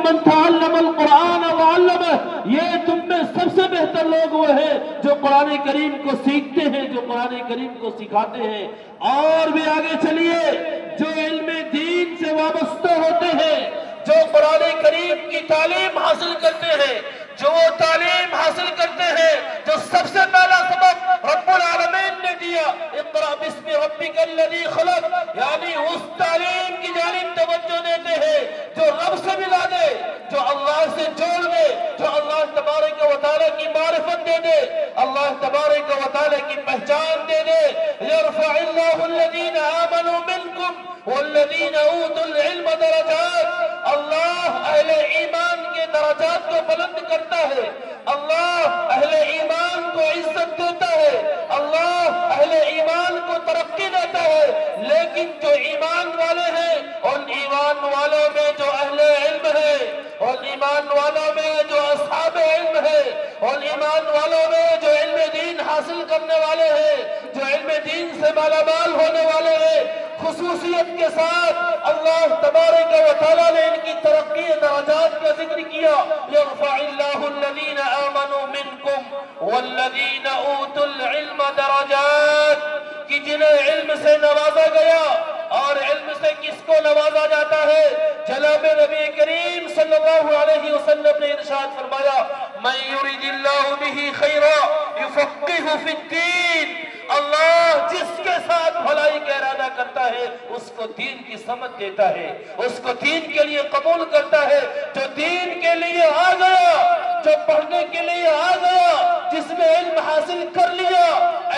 من تعلم القرآن وعلمہ، یہ تم میں سب سے بہتر لوگ وہ ہیں جو قرآن کریم کو سیکھتے ہیں، جو قرآن کریم کو سکھاتے ہیں۔ اور بھی آگے چلیے، جو علم دین سے وابستہ ہوتے ہیں، جو قرآن کریم کی تعلیم حاصل کرتے ہیں، جو وہ تعلیم حاصل کرتے ہیں جو سب سے پہلا سبق رب العالمین نے دیا، اقرأ باسم ربک الذی خلق، یعنی اس تعلیم کی جانب توجہ دیتے ہیں جو رب سے ملا دے، جو اللہ سے جوڑ دے، جو اللہ تبارک و تعالیٰ کی معرفت دے دے، اللہ تبارک و تعالیٰ کی پہچان دے دے۔ یرفع اللہ الذین آمنوا منکم والذین اوتوا العلم درجات، اللہ اہل ایمان کے درجات کو بلند کرتا ہے، اللہ اہل ایمان کو عزت دیتا ہے، اللہ اہل ایمان کو ترقی دیتا ہے۔ لیکن جو ایمان والے ہیں، ان ایمان والوں میں جو اہل علم ہے، ان ایمان والوں میں جو اصحاب علم ہے، ان ایمان والوں میں جو علم دین حاصل کرنے والے ہیں، جو علم دین سے مالا مال ہونے والے ہیں، خصوصیت کے ساتھ اللہ تبارک و تعالیٰ نے ان کی ترقی درجات کا ذکر کیا۔ یرفع اللہ الذین آمنوا منکم والذین اوتوا العلم درجات، کہ جنہیں علم سے نوازا گیا، اور علم سے کس کو نوازا جاتا ہے؟ جناب نبی کریم صلی اللہ علیہ وسلم نے ارشاد فرمایا، من یرید اللہ بہ خیرا یفقہہ فی الدین، اللہ جس کے ساتھ بھلائی کا ارادہ کرتا ہے اس کو دین کی سمجھ دیتا ہے، اس کو دین کے لیے قبول کرتا ہے۔ جو دین کے لیے آ گیا، جو پڑھنے کے لیے آ گیا، جس نے علم حاصل کر لیا،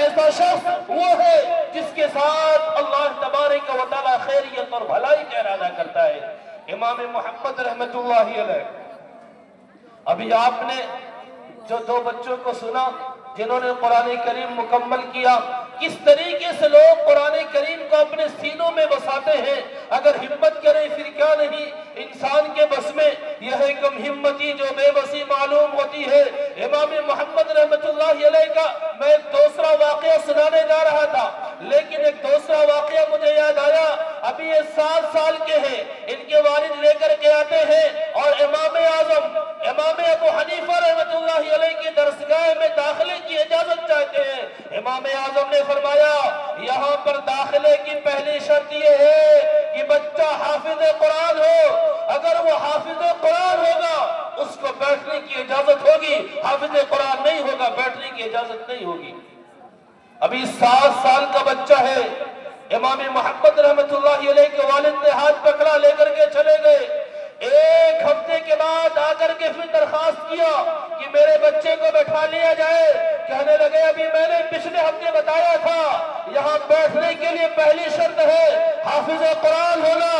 ایسا شخص وہ ہے جس کے ساتھ اللہ تبارک و تعالیٰ خیریت اور بھلائی کا ارادہ کرتا ہے۔ امام محمد رحمت اللہ علیہ، ابھی آپ نے جو دو بچوں کو سنا جنہوں نے قرآن کریم مکمل کیا، کس طریقے سے لوگ قرآن کریم کو اپنے سینوں میں بساتے ہیں۔ اگر ہمت کریں پھر کیا نہیں، انسان کے بس میں یہ ہے کم ہمتی جو بے بسی معلوم ہوتی ہے۔ امام محمد رحمت اللہ علیہ کا میں ایک دوسرا واقعہ سنانے جا رہا تھا، لیکن ایک دوسرا واقعہ مجھے یاد آیا۔ ابھی یہ 7 سال کے ہیں، ان کے والد لے کر کے آتے ہیں اور امام اعظم امام ابو حنیفہ رحمت اللہ علیہ کی درسگاہ میں داخلے کی اجازت چاہتے ہیں۔ امام اعظم نے فرمایا، یہاں پر داخلے کی پہلی شرط یہ ہے کہ بچہ حافظ قرآن ہو، اگر وہ حافظ قرآن ہوگا اس کو بیٹھنے کی اجازت ہوگی، حافظ قرآن نہیں ہوگا بیٹھنے کی اجازت نہیں ہوگی۔ ابھی 7 سال کا بچہ ہے، امام محمد رحمت اللہ علیہ کے والد نے ہاتھ پکڑا، لے کر کے چلے گئے۔ 1 ہفتے کے بعد آ کر کے پھر درخواست کیا کہ میرے بچے کو بیٹھا لیا جائے۔ کہنے لگے ابھی میں نے پچھلے ہفتے بتایا تھا یہاں بیٹھنے کے لیے پہلی شرط ہے حافظ قرآن ہونا،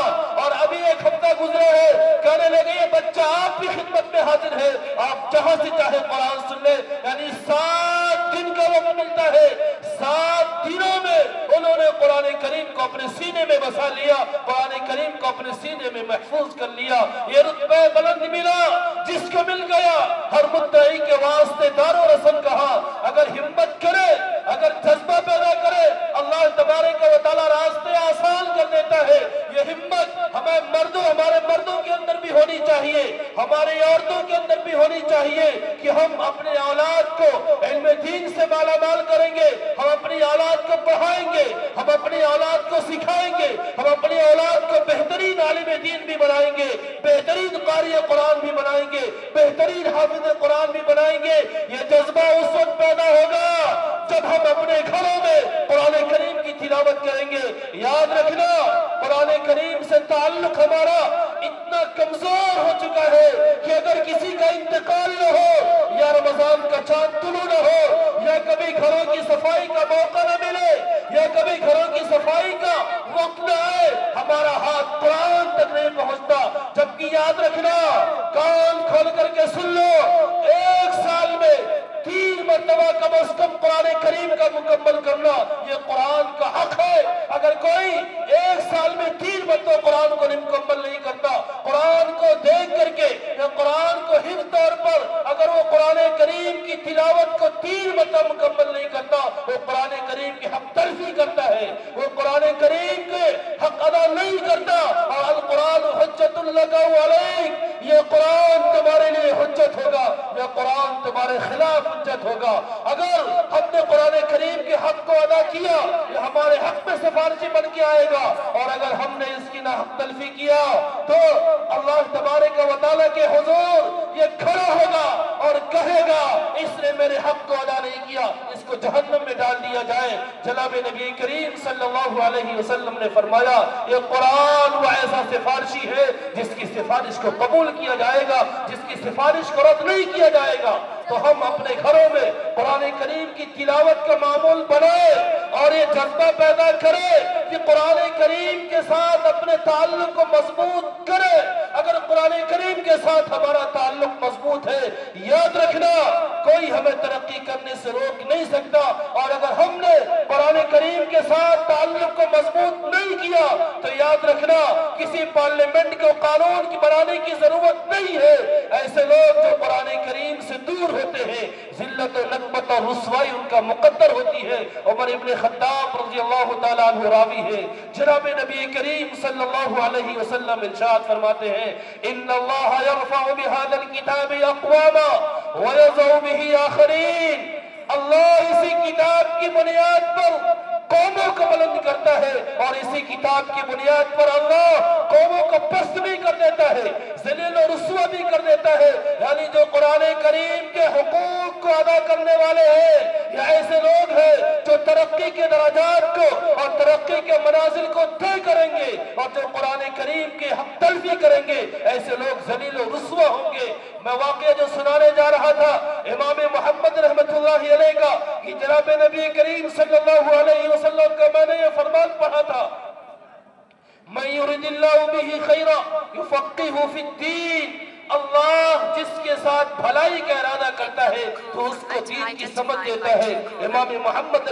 اور ابھی 1 ہفتہ گزرے ہے۔ کہنے لگے یہ بچہ آپ کی خدمت میں حاضر ہے، آپ جہاں سے چاہے قرآن سن لیں۔ یعنی 7 دن کا وقت ملتا ہے، 7 دنوں میں انہوں نے قرآن کریم کو اپنے سینے میں بسا لیا، قرآن کریم کو اپنے سینے میں محفوظ کر لیا۔ یہ رتبہ بلند ملا جس کو مل گیا، ہر مدعی کے واسطے دار و رسن کہا۔ اگر ہمت کرے، اگر جذبہ پیدا کرے، اللہ تبارک و تعالیٰ راستے آسان کر دیتا ہے۔ یہ ہمت ہمارے مردوں کے اندر بھی ہونی چاہیے، ہماری عورتوں کے اندر بھی ہونی چاہیے کہ ہم اپنے اولاد کو علم دین سے مالا مال کریں گے، ہم اپنی اولاد کو پڑھائیں گے، ہم اپنی اولاد کو سکھائیں گے، ہم اپنی اولاد کو بہترین عالم دین بھی بنائیں گے، بہترین قاری قرآن بھی بنائیں گے، بہترین حافظ قرآن بھی بنائیں گے۔ یہ جذبہ اس وقت پیدا ہوگا جب ہم اپنے گھروں میں قرآن کریم کی تلاوت کریں گے۔ یاد رکھنا، قرآن کریم سے تعلق ہمارا اتنا کمزور ہو چکا ہے کہ اگر کسی کا انتقال نہ ہو، یا رمضان کا چاند طلوع نہ ہو، یا کبھی گھروں کی صفائی کا موقع نہ ملے، یا کبھی گھروں کی صفائی کا وقت نہ آئے، ہمارا ہاتھ قرآن تک نہیں پہنچتا۔ جبکہ یاد رکھنا، کان کھول کر کے سن لو، 1 سال میں 3 مرتبہ کم از کم قرآن کریم کا مکمل کرنا یہ قرآن کا حق ہے۔ اگر کوئی 1 سال میں 3 مرتبہ قرآن کو مکمل نہیں کرتا، قرآن کو دیکھ کر کے یا قرآن کو حفظ طور پر اگر وہ قرآن کریم کی تلاوت کو 3 مرتبہ مکمل نہیں کرتا، وہ قرآن کریم کی حق تلفی کرتا ہے، وہ قرآن کریم کے حق ادا نہیں کرتا۔ اور القرآن حجت لک علیک، یہ قرآن تمہارے لیے حجت ہوگا، یہ قرآن تمہارے خلاف حجت ہوگا۔ اگر ہم نے قرآن کریم کے حق کو ادا کیا، یہ ہمارے حق میں سفارشی بن کے آئے گا، اور اگر ہم نے اس کی ناحق تلفی کیا تو اللہ تبارک و تعالیٰ کے حضور یہ کھڑا ہوگا اور کہے گا اس نے میرے حق کو ادا نہیں کیا، اس کو جہنم میں ڈال دیا جائے۔ جناب نبی کریم صلی اللہ علیہ وسلم نے فرمایا یہ قرآن وہ ایسا سفارشی ہے جس کی سفارش کو قبول کیا جائے گا، جس کی سفارش کو رد نہیں کیا جائے گا۔ تو ہم اپنے گھروں میں قرآن کریم کی تلاوت کا معمول بنائے اور یہ جذبہ پیدا کرے کہ قرآن کریم کے ساتھ اپنے تعلق کو مضبوط کرے۔ اگر قرآن کریم کے ساتھ ہمارا تعلق مضبوط ہے، یاد رکھنا کوئی ہمیں ترقی کرنے سے روک نہیں سکتا، اور اگر ہم نے قرآن کریم کے ساتھ تعلق کو مضبوط نہیں کیا تو یاد رکھنا کسی پارلیمنٹ کو قانون کی بنانے کی ضرورت نہیں ہے۔ ایسے لوگ جو قرآن کریم سے دور ہوتے ہیں، ذلت و نکبت اور رسوائی ان کا مقدر ہوتی ہے۔ عمر ابن خطاب رضی اللہ تعالیٰ عنہ راوی ہے، جناب نبی کریم صلی اللہ علیہ وسلم ارشاد فرماتے ہیں ان اللہ یرفع بہذا الکتاب اقواما ویضع بہ آخرین۔ اللہ اسی کتاب کی بنیاد پر قوموں کو بلند کرتا ہے، اور اسی کتاب کی بنیاد پر اللہ قوموں کو پست بھی کر دیتا ہے، ذلیل و رسوا بھی کر دیتا ہے۔ یعنی جو قرآن کریم کے حقوق کو ادا کرنے والے ہیں، یہ ایسے لوگ ہیں جو ترقی کے درجات کو اور ترقی کے منازل کو طے کریں گے، اور جو قرآن کریم کے حق تلفی کریں گے ایسے لوگ ذلیل و رسوا ہوں گے۔ میں واقعہ جو سنانے جا رہا تھا امام محمد رحمت اللہ علیہ کا، کہ جناب نبی کریم صلی اللہ علیہ وسلم کا میں نے یہ فرمان پڑھا تھا من یرد اللہ بہ خیرا یفقہہ فی الدین۔ اللہ جس کے ساتھ بھلائی کا ارادہ کرتا ہے تو اس کو دین کی سمجھ دیتا ہے۔ امام محمد